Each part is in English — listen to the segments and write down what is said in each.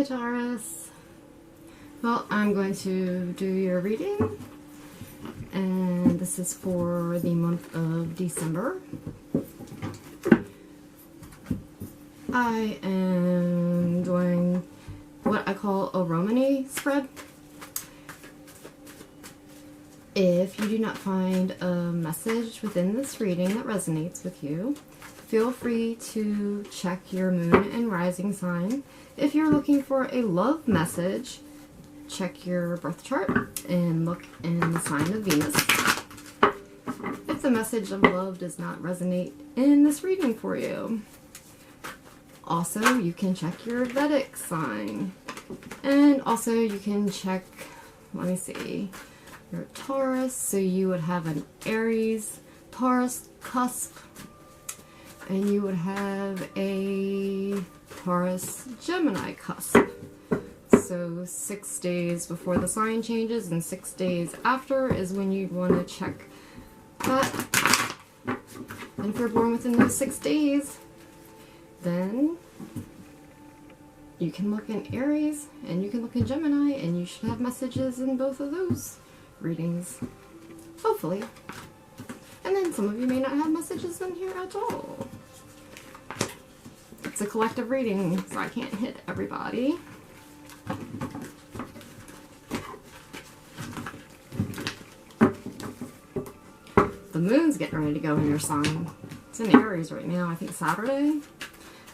Hi Taurus. Well, I'm going to do your reading, and this is for the month of December. I am doing what I call a Romany spread. If you do not find a message within this reading that resonates with you, feel free to check your moon and rising sign. If you're looking for a love message, check your birth chart and look in the sign of Venus. If the message of love does not resonate in this reading for you, also you can check your Vedic sign. And also you can check, let me see, your Taurus. So you would have an Aries Taurus cusp, and you would have a Taurus Gemini cusp. So 6 days before the sign changes and 6 days after is when you'd want to check that. And if you're born within those 6 days, then you can look in Aries and you can look in Gemini, and you should have messages in both of those readings, hopefully. And then some of you may not have messages in here at all. It's a collective reading, so I can't hit everybody. The moon's getting ready to go in your sign. It's in Aries right now, I think Saturday.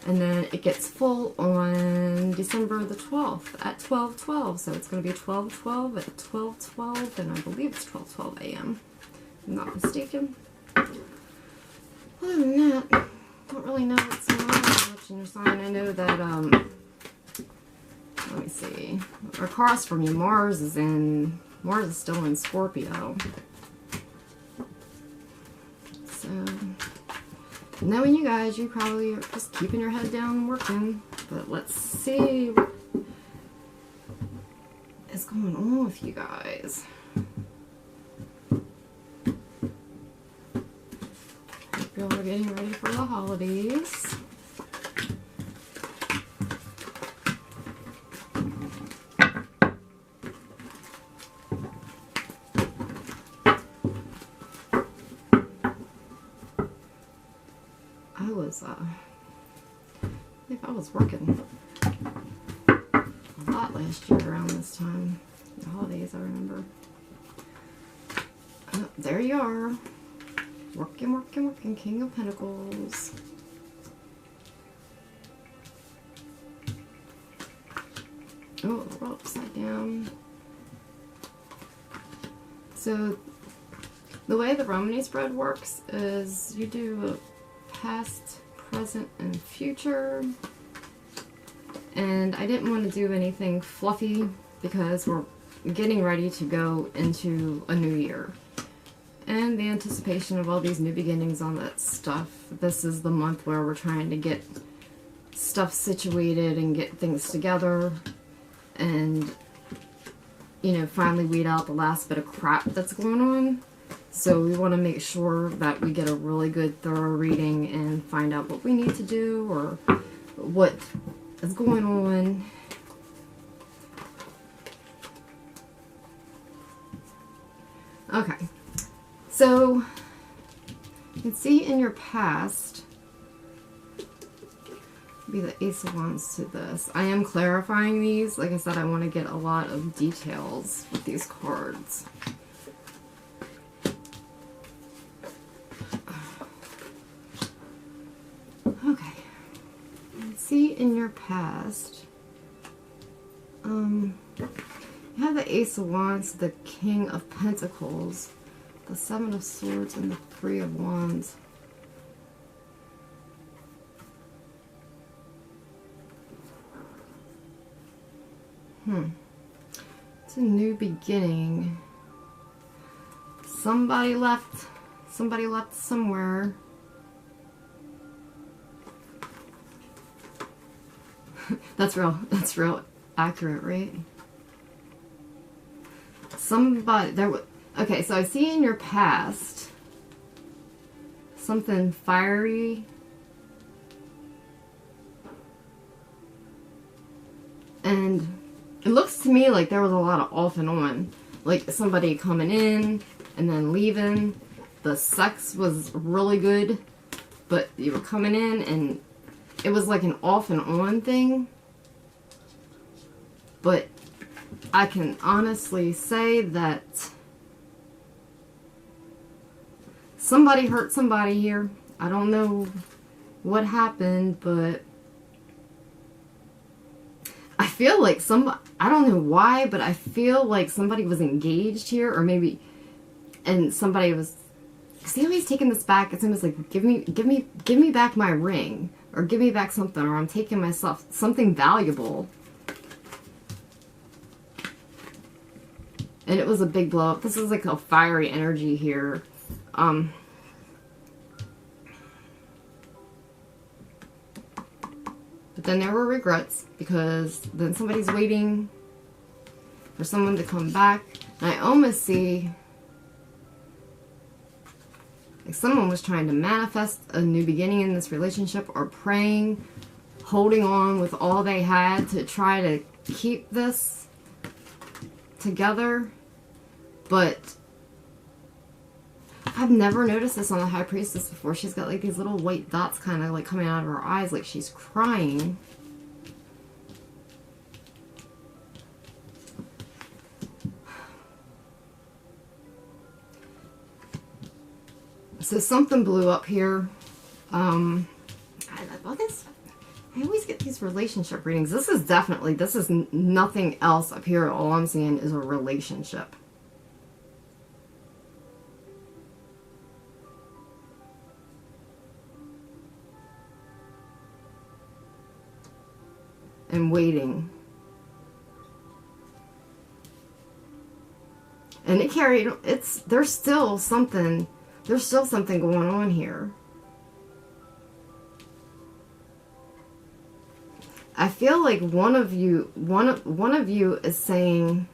And then it gets full on December the 12th at 12:12. So it's going to be 12:12 at 12:12, and I believe it's 12:12 a.m. if I'm not mistaken. Other than that, don't really know what's going on much in your sign. I know that, let me see. Across from you, Mars is still in Scorpio. So, knowing you guys, you probably are just keeping your head down and working. But let's see what is going on with you guys. Hope you're all getting ready for the holidays. I was working a lot last year around this time. The holidays, I remember. Oh, there you are. Working, working, working. King of Pentacles. Oh, we're upside down. So, the way the Romany spread works is you do a past, present, and future. And I didn't want to do anything fluffy because we're getting ready to go into a new year. And the anticipation of all these new beginnings, all that stuff. This is the month where we're trying to get stuff situated and get things together. And, you know, finally weed out the last bit of crap that's going on. So we want to make sure that we get a really good, thorough reading and find out what we need to do or what is going on. Okay, so you can see in your past, be the Ace of Wands to this. I am clarifying these. Like I said, I want to get a lot of details with these cards. Okay. See in your past, you have the Ace of Wands, the King of Pentacles, the Seven of Swords, and the Three of Wands. It's a new beginning. Somebody left somewhere. That's real accurate, right? Somebody there. Okay, so I see in your past something fiery And it looks to me like there was a lot of off and on. Like somebody coming in and then leaving. The sex was really good, but you were coming in and it was like an off and on thing. But I can honestly say that somebody hurt somebody here. I don't know what happened, but I feel like I don't know why, but I feel like somebody was engaged here, or maybe, and somebody was, see how he's taking this back? It's almost like, give me back my ring, or give me back something, or I'm taking myself something valuable. And it was a big blow up. This is like a fiery energy here. But then there were regrets, because then somebody's waiting for someone to come back. And I almost see like someone was trying to manifest a new beginning in this relationship, or praying, holding on with all they had to try to keep this together. But I've never noticed this on the High Priestess before. She's got like these little white dots kind of like coming out of her eyes, like she's crying. So something blew up here. I always get these relationship readings. This is nothing else up here. All I'm seeing is a relationship. And waiting. And there's still something going on here. I feel like one of you is saying,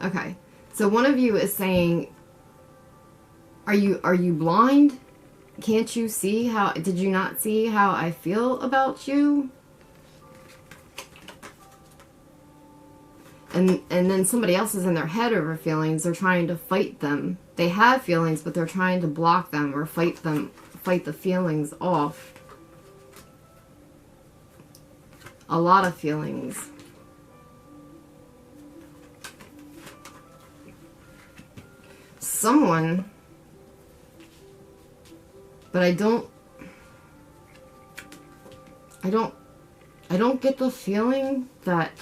okay, so one of you is saying, are you blind? Can't you see how, did you not see how I feel about you? And then somebody else is in their head over feelings. They're trying to fight them. They have feelings, but they're trying to block them or fight the feelings off. A lot of feelings. Someone, but I don't get the feeling that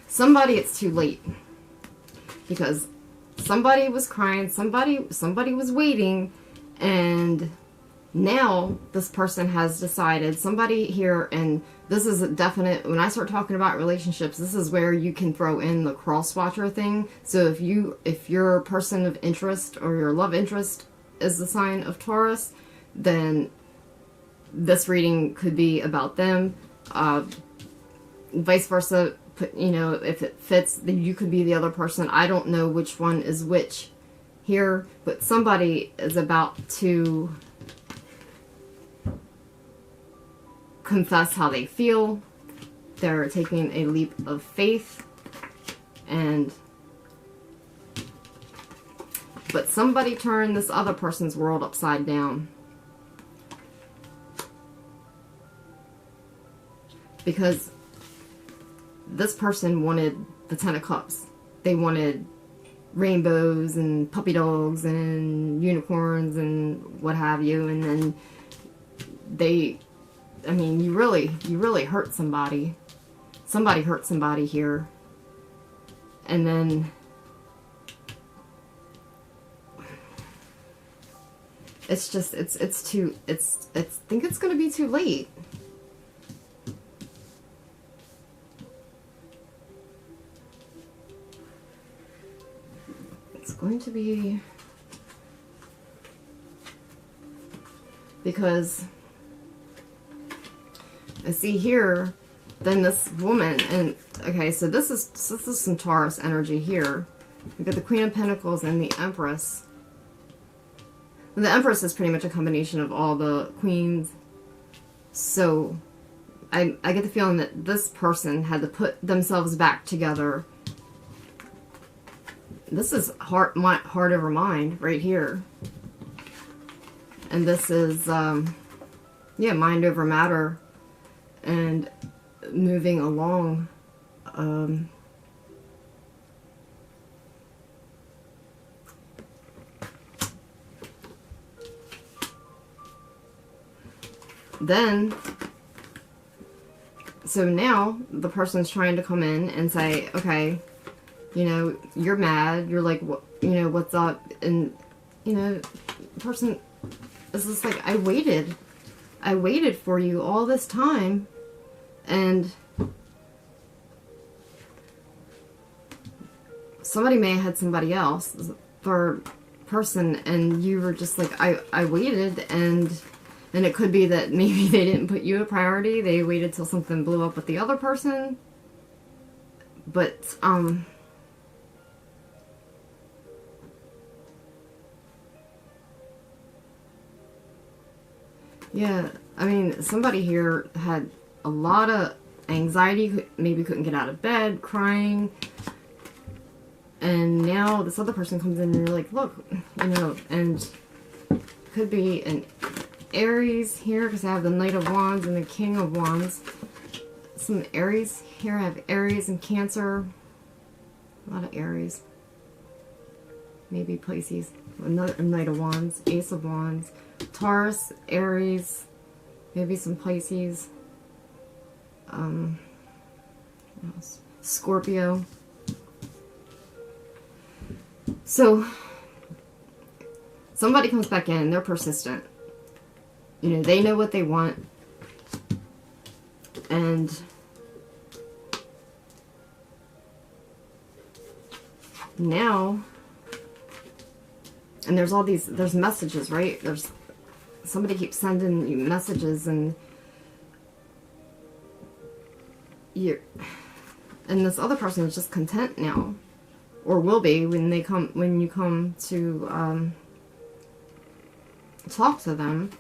somebody, it's too late, because somebody was crying, somebody was waiting, and now this person has decided, somebody here, and this is a definite, when I start talking about relationships, this is where you can throw in the cross-watcher thing. So if your person of interest or your love interest is the sign of Taurus, then this reading could be about them. Vice versa, if it fits, then you could be the other person. I don't know which one is which here, but somebody is about to confess how they feel. They're taking a leap of faith, but somebody turned this other person's world upside down. Because this person wanted the 10 of Cups. They wanted rainbows and puppy dogs and unicorns and what have you. And then you really hurt somebody. Somebody hurt somebody here. And then it's just, I think it's going to be too late. It's going to be, because I see here, then this woman, and okay, so this is some Taurus energy here. We've got the Queen of Pentacles and the Empress. The Empress is pretty much a combination of all the queens. So I get the feeling that this person had to put themselves back together. This is heart over mind right here. And this is, yeah, mind over matter. And moving along. Then, so now the person's trying to come in and say, okay, you know, you're mad. You're like, what, you know, what's up? And, you know, the person is just like, I waited for you all this time. And somebody may have had somebody else, third person, and you were just like, I waited, and it could be that maybe they didn't put you a priority. They waited till something blew up with the other person. But, yeah, I mean, somebody here had a lot of anxiety, maybe couldn't get out of bed, crying. And now this other person comes in and you're like, look, you know, and could be an Aries here because I have the Knight of Wands and the King of Wands. Some Aries here. I have Aries and Cancer. A lot of Aries. Maybe Pisces. Another Knight of Wands. Ace of Wands. Taurus, Aries. Maybe some Pisces. What else? Scorpio. So, somebody comes back in, they're persistent. You know, they know what they want. And now, and there's all these, there's messages, right? There's, somebody keeps sending you messages, and you're, and this other person is just content now. Or will be when they come, when you come to talk to them.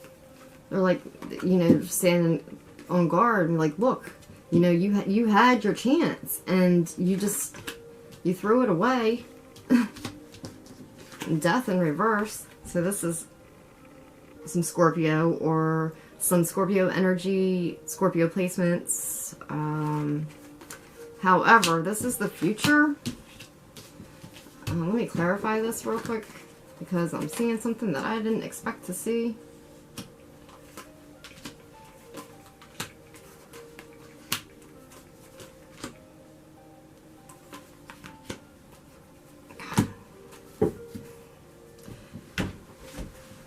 They're like, you know, standing on guard and like, look, you know, you had your chance and you threw it away. Death in reverse. So this is some Scorpio or some Scorpio energy, Scorpio placements. However, this is the future. Let me clarify this real quick because I'm seeing something that I didn't expect to see.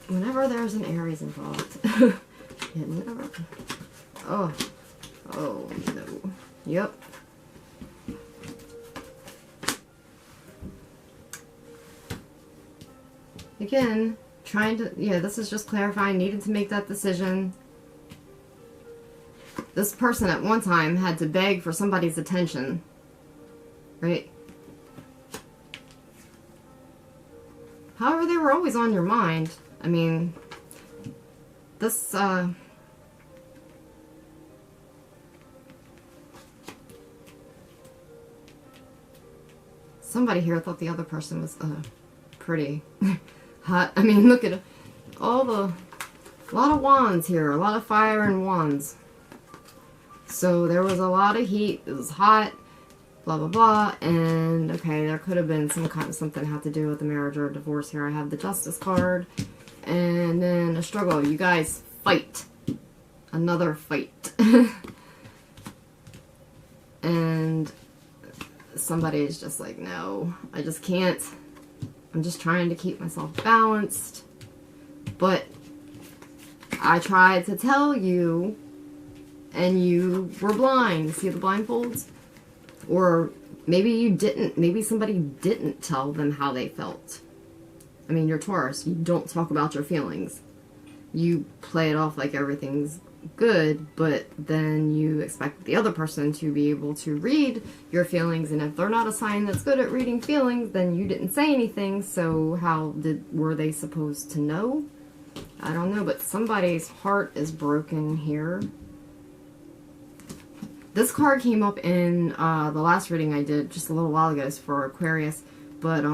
Whenever there's an Aries involved. It never... Oh no. Yep. Again, trying to, yeah, this is just clarifying, needed to make that decision. This person at one time had to beg for somebody's attention, right? However, they were always on your mind. I mean, this, somebody here thought the other person was, pretty hot. I mean, look at all the, a lot of wands here, a lot of fire and wands. So there was a lot of heat, it was hot, blah, blah, blah, and okay, there could have been some kind of something had to do with the marriage or divorce here. I have the Justice card, and then a struggle. You guys fight. Another fight. And somebody is just like, no, I just can't. I'm just trying to keep myself balanced. But I tried to tell you, and you were blind. See the blindfolds? Or maybe you didn't. Maybe somebody didn't tell them how they felt. I mean, you're Taurus. You don't talk about your feelings. You play it off like everything's good, but then you expect the other person to be able to read your feelings, and if they're not a sign that's good at reading feelings, then you didn't say anything, so how were they supposed to know? I don't know, but somebody's heart is broken here. This card came up in the last reading I did just a little while ago for Aquarius. But,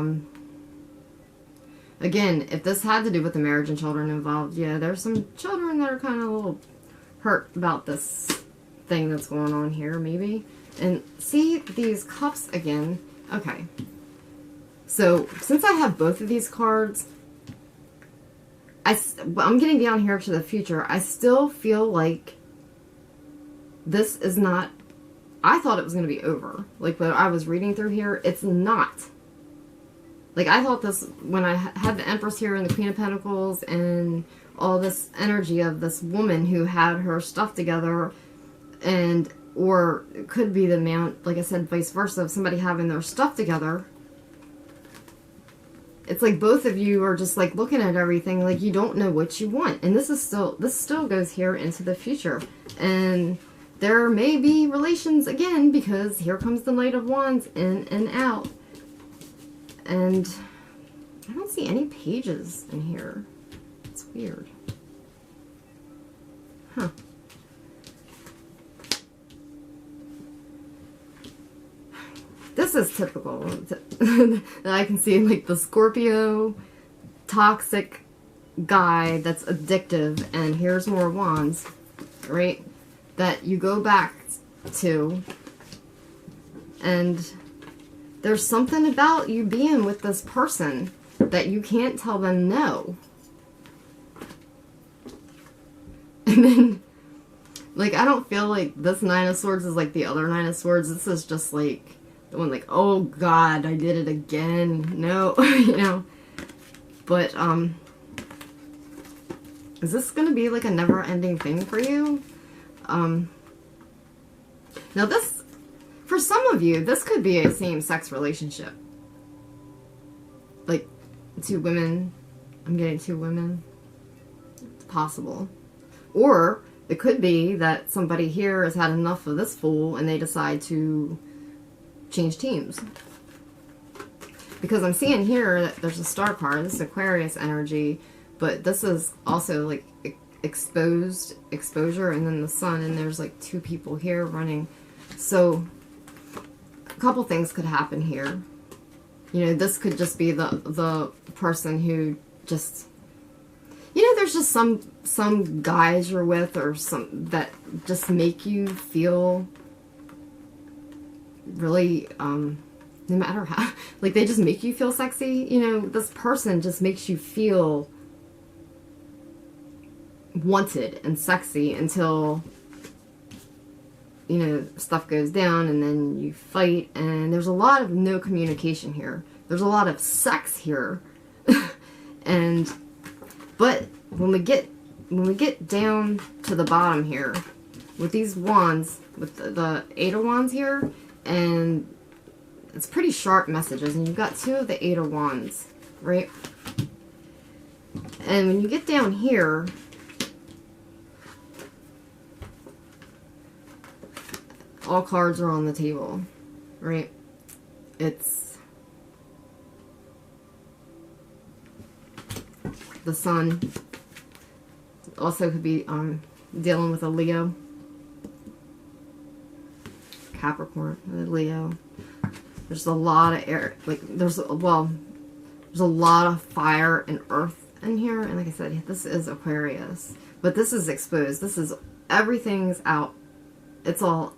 again, if this had to do with the marriage and children involved, yeah, there's some children that are kind of a little hurt about this thing that's going on here, maybe. And see these cups again. Okay. So, since I have both of these cards, I'm getting down here to the future. I still feel like this is not... I thought it was going to be over. Like, when I was reading through here, it's not. Like, I thought this, when I had the Empress here and the Queen of Pentacles and all this energy of this woman who had her stuff together, and, or it could be the man, like I said, vice versa, of somebody having their stuff together. It's like both of you are just like looking at everything like you don't know what you want. And this still goes here into the future. And there may be relations again, because here comes the Knight of Wands in and out. And I don't see any pages in here. It's weird. Huh. This is typical. That I can see, like, the Scorpio toxic guy that's addictive, and here's more wands, right? That you go back to, and there's something about you being with this person that you can't tell them no. And then, like, I don't feel like this Nine of Swords is like the other Nine of Swords. This is just like the one like, oh God, I did it again. No, you know. But, is this going to be like a never-ending thing for you? Now this, for some of you, this could be a same-sex relationship. Like, two women. I'm getting two women. It's possible. Or it could be that somebody here has had enough of this fool and they decide to change teams. Because I'm seeing here that there's a star card. This is Aquarius energy. But this is also like exposure, and then the sun, and there's like two people here running. So a couple things could happen here. You know, this could just be the person who just, you know, there's just some guys you're with, or some that just make you feel really, no matter how, like, they just make you feel sexy. You know, this person just makes you feel wanted and sexy until, you know, stuff goes down, and then you fight, and there's a lot of no communication here. There's a lot of sex here. And but when we get down to the bottom here with these wands, with the Eight of Wands here, and it's pretty sharp messages, and you've got two of the Eight of Wands, right? And when you get down here, all cards are on the table, right? It's the sun. Also could be dealing with a Leo, Capricorn, Leo. There's a lot of air, like there's a lot of fire and earth in here, and like I said, this is Aquarius, but this is exposed. This is, everything's out. It's all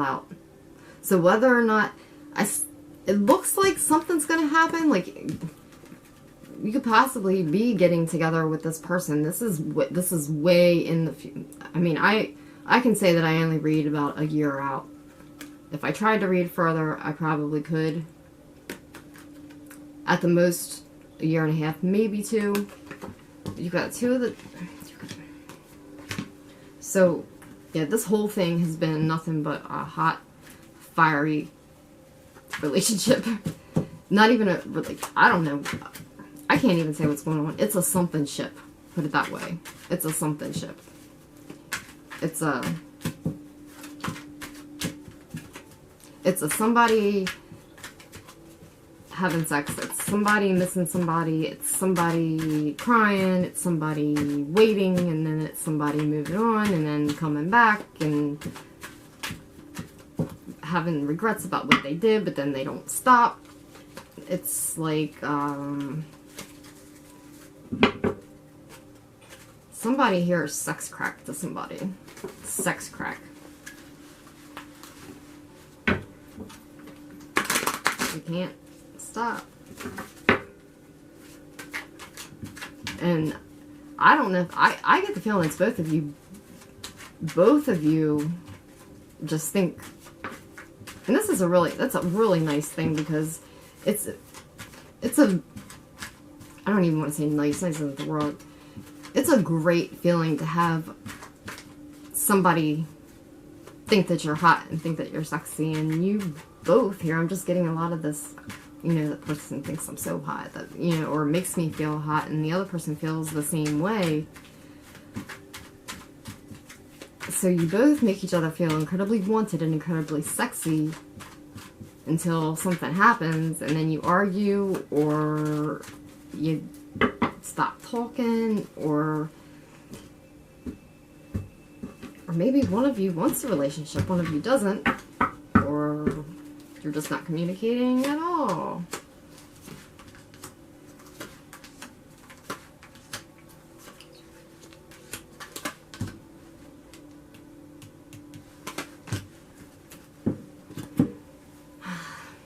out. So whether or not it looks like something's gonna happen, like you could possibly be getting together with this person. This is way in the future. I mean, I can say that I only read about a year out. If I tried to read further, I probably could. At the most, a year and a half, maybe two. You've got two of the... So, yeah, this whole thing has been nothing but a hot, fiery relationship. Not even a... Like, I don't know. I can't even say what's going on. It's a something ship. Put it that way. It's a something ship. It's a somebody having sex. It's somebody missing somebody. It's somebody crying. It's somebody waiting. And then it's somebody moving on and then coming back and having regrets about what they did, but then they don't stop. It's like, somebody here is sex crack to somebody. Sex crack. You can't stop. And I don't know if I get the feeling it's both of you just think, and this is that's a really nice thing, because it's a, I don't even want to say nice isn't the word. It's a great feeling to have somebody think that you're hot and think that you're sexy, and you both here, I'm just getting a lot of this, you know, that person thinks I'm so hot, that, you know, or makes me feel hot, and the other person feels the same way. So you both make each other feel incredibly wanted and incredibly sexy until something happens, and then you argue, or you stop talking, or maybe one of you wants a relationship, one of you doesn't, or you're just not communicating at all.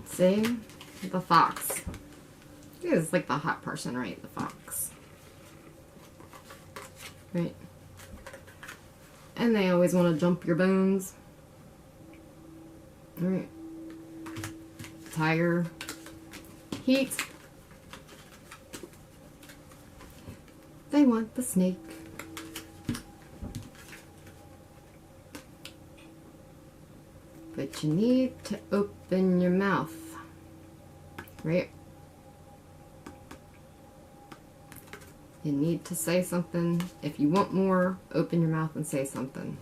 See? The fox. It's like the hot person, right? The fox. Right? And they always want to jump your bones. Alright. Tiger. Heat. They want the snake. But you need to open your mouth. Right? You need to say something. If you want more, open your mouth and say something.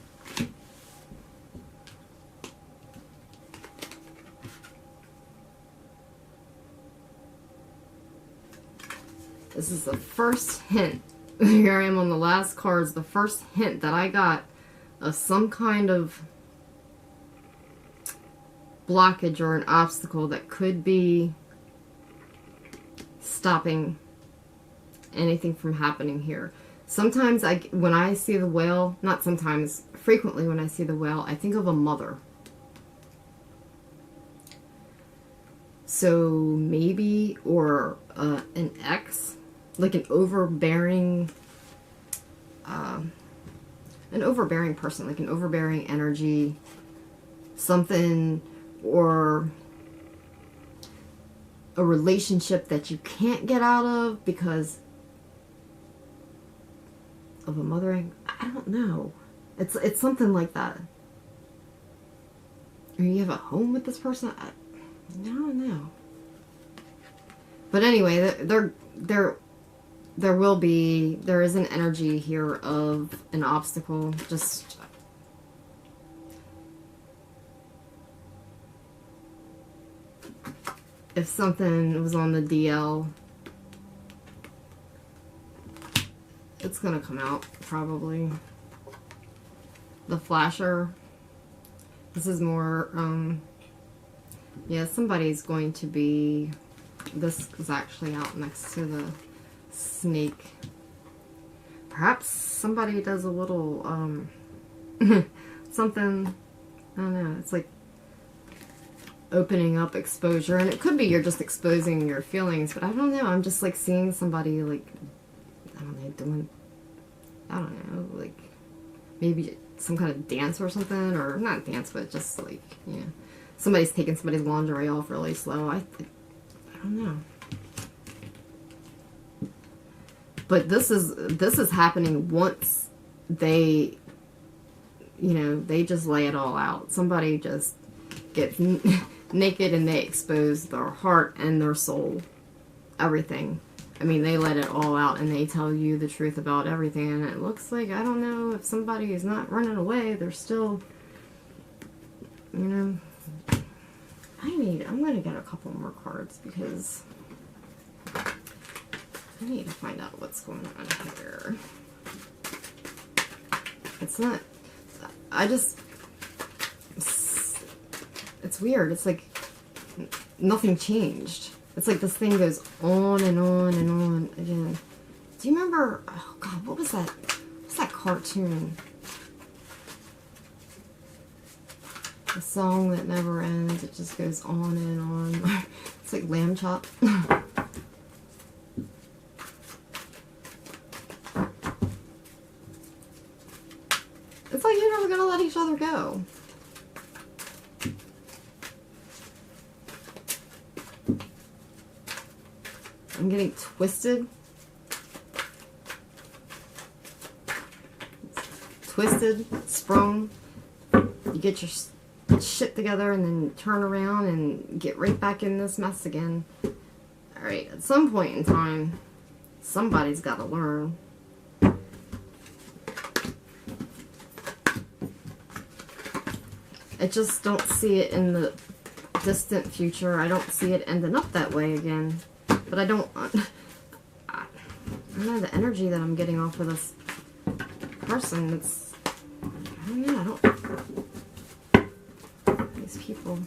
This is the first hint. Here I am on the last cards. The first hint that I got of some kind of blockage or an obstacle that could be stopping anything from happening here. Sometimes when I see the whale, not sometimes, frequently when I see the whale, I think of a mother. So maybe, or an ex, like an overbearing person, like an overbearing energy, something, or a relationship that you can't get out of because of a mothering. I don't know. It's something like that. Or you have a home with this person. I don't know. But anyway, there is an energy here of an obstacle. Just if something was on the DL, it's gonna come out probably. The flasher. This is more, yeah, somebody's going to be, this is actually out next to the snake. Perhaps somebody does a little, something, I don't know, it's like opening up, exposure, and it could be you're just exposing your feelings, but I don't know, I'm just like seeing somebody like, I don't know, doing, I don't know, like maybe some kind of dance or something, or not dance, but just like, yeah, somebody's taking somebody's lingerie off really slow. I don't know. But this is happening once they, you know, they just lay it all out. Somebody just gets naked and they expose their heart and their soul, everything. I mean, they let it all out and they tell you the truth about everything, and it looks like, I don't know, if somebody is not running away, they're still, you know, I'm going to get a couple more cards because I need to find out what's going on here. It's not, it's weird. It's like nothing changed. It's like this thing goes on and on and on again. Do you remember, oh God, what was that? What's that cartoon? The song that never ends. It just goes on and on. It's like Lamb Chop. It's like you're never gonna let each other go. I'm getting twisted. Twisted, sprung. You get your shit together and then turn around and get right back in this mess again. Alright, at some point in time, somebody's got to learn. I just don't see it in the distant future. I don't see it ending up that way again. But I don't know, the energy that I'm getting off of this person, it's, I don't know, I don't, these people.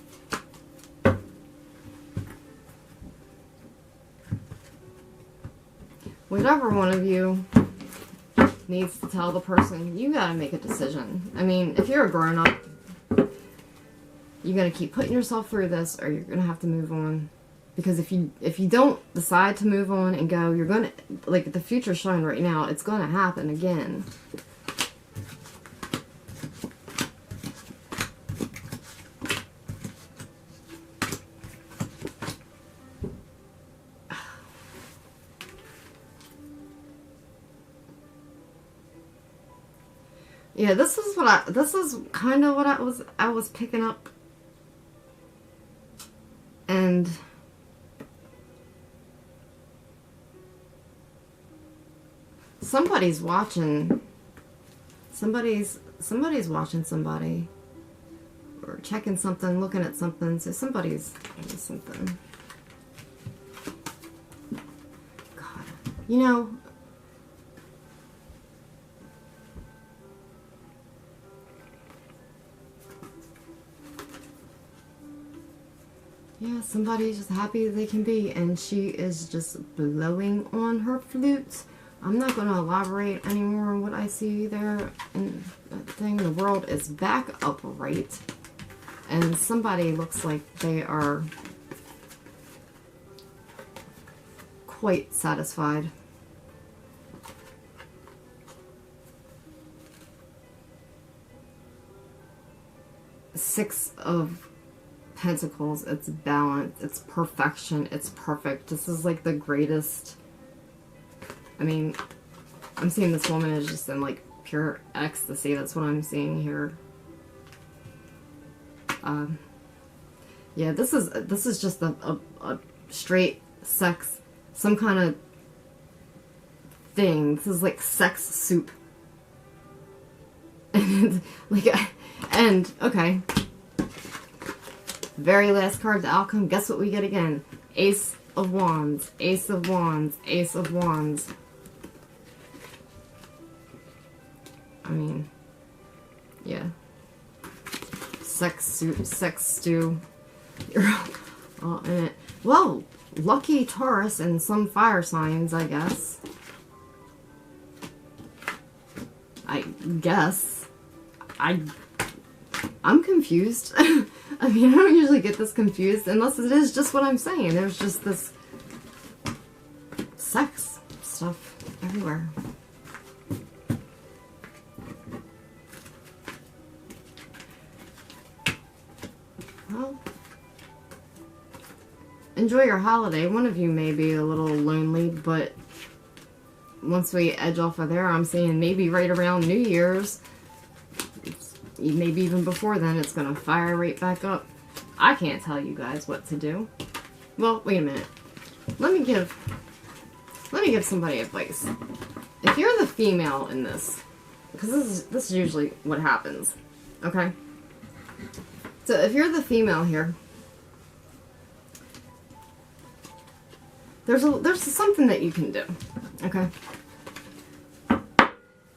Whatever one of you needs to tell the person, you gotta make a decision. I mean, if you're a grown-up, you're gonna keep putting yourself through this, or you're gonna have to move on. Because if you don't decide to move on and go, you're gonna, like the future's showing right now, it's gonna happen again. Yeah, this is kind of what I was picking up. And somebody's watching. Somebody's watching somebody. Or checking something, looking at something. So somebody's doing something. God. You know, yeah, somebody's just happy they can be, and she is just blowing on her flute. I'm not going to elaborate anymore on what I see there in that thing. The world is back upright, and somebody looks like they are quite satisfied. Six of Pentacles, it's balance, it's perfection, it's perfect. This is like the greatest. I mean, I'm seeing this woman is just in like pure ecstasy. That's what I'm seeing here. Yeah, this is just a straight sex, some kind of thing. This is like sex soup. And like, and okay. Very last card, the outcome. Guess what we get again? Ace of Wands, Ace of Wands, Ace of Wands. I mean, yeah. Sex soup, sex stew. You're all in it. Well, lucky Taurus and some fire signs, I guess. I guess. I'm confused. I mean, I don't usually get this confused unless it is just what I'm saying. There's just this sex stuff everywhere. Well, enjoy your holiday. One of you may be a little lonely, but once we edge off of there, I'm seeing maybe right around New Year's, maybe even before then, it's going to fire right back up. I can't tell you guys what to do. Well, wait a minute. Let me give somebody advice. If you're the female in this, because this is usually what happens, okay? So if you're the female here, there's something that you can do. Okay.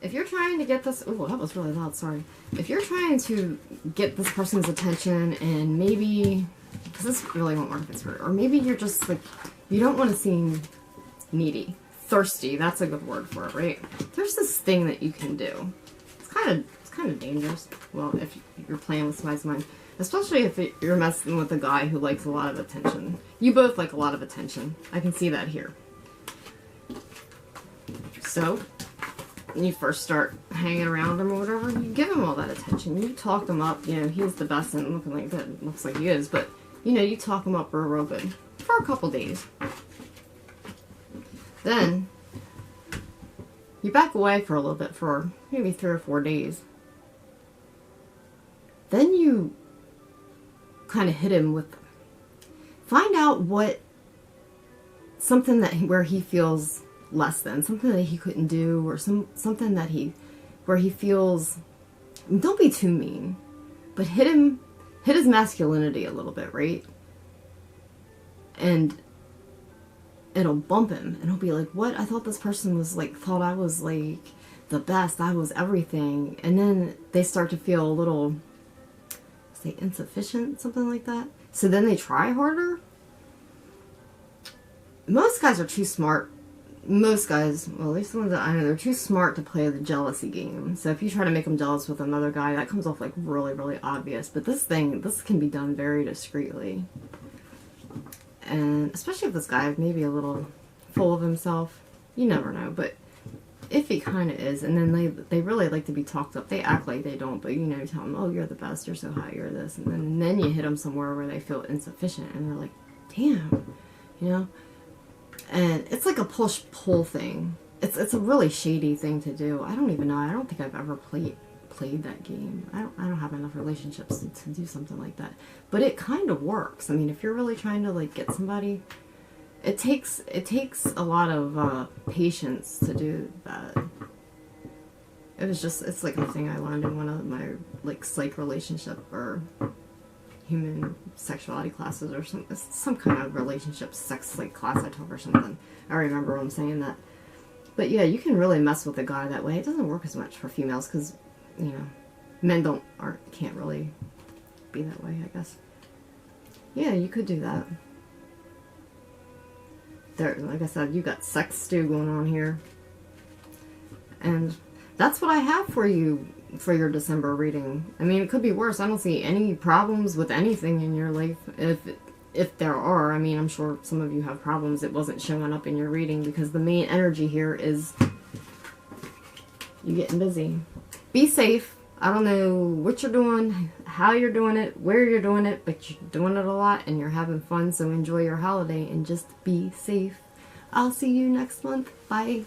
If you're trying to get this, oh, that was really loud, sorry. If you're trying to get this person's attention and maybe, because this really won't work if it's her, or maybe you're just like, you don't want to seem needy, thirsty, that's a good word for it, right? There's this thing that you can do. It's kind of dangerous. Well, if you're playing with somebody's mind, especially if you're messing with a guy who likes a lot of attention. You both like a lot of attention. I can see that here. So, when you first start hanging around him or whatever, you give him all that attention. You talk him up. You know, he's the best and looking like that. Looks like he is. But, you know, you talk him up real good for a couple days. Then, you back away for a little bit for maybe 3 or 4 days. Then you kind of hit him with, find out what, something that where he feels less than, something that he couldn't do, or something that where he feels, don't be too mean, but hit his masculinity a little bit, right? And it'll bump him, and he'll be like, what? I thought this person was like, thought I was like the best, I was everything. And then they start to feel a little, say, insufficient, something like that. So then they try harder. Most guys are too smart. Most guys, well, at least the ones that I know, they're too smart to play the jealousy game. So if you try to make them jealous with another guy, that comes off like really, really obvious. But this can be done very discreetly. And especially if this guy is maybe a little full of himself. You never know, but if he kind of is, and then they really like to be talked up. They act like they don't, but you know, tell them, oh, you're the best, you're so hot, you're this. And then you hit them somewhere where they feel insufficient, and they're like, damn, you know? And it's like a push-pull thing. It's a really shady thing to do. I don't even know. I don't think I've ever played that game. I don't have enough relationships to do something like that. But it kind of works. I mean, if you're really trying to like get somebody, it takes a lot of patience to do that. It's like a thing I learned in one of my like psych relationship or human sexuality classes or some kind of relationship sex like class I took or something. I remember them saying that. But yeah, you can really mess with a guy that way. It doesn't work as much for females because, you know, men can't really be that way, I guess. Yeah, you could do that. There, like I said, you got sex stew going on here. And that's what I have for you for your December reading. I mean, it could be worse. I don't see any problems with anything in your life. If there are, I mean, I'm sure some of you have problems. It wasn't showing up in your reading because the main energy here is you getting busy. Be safe. I don't know what you're doing, how you're doing it, where you're doing it, but you're doing it a lot and you're having fun, so enjoy your holiday and just be safe. I'll see you next month. Bye.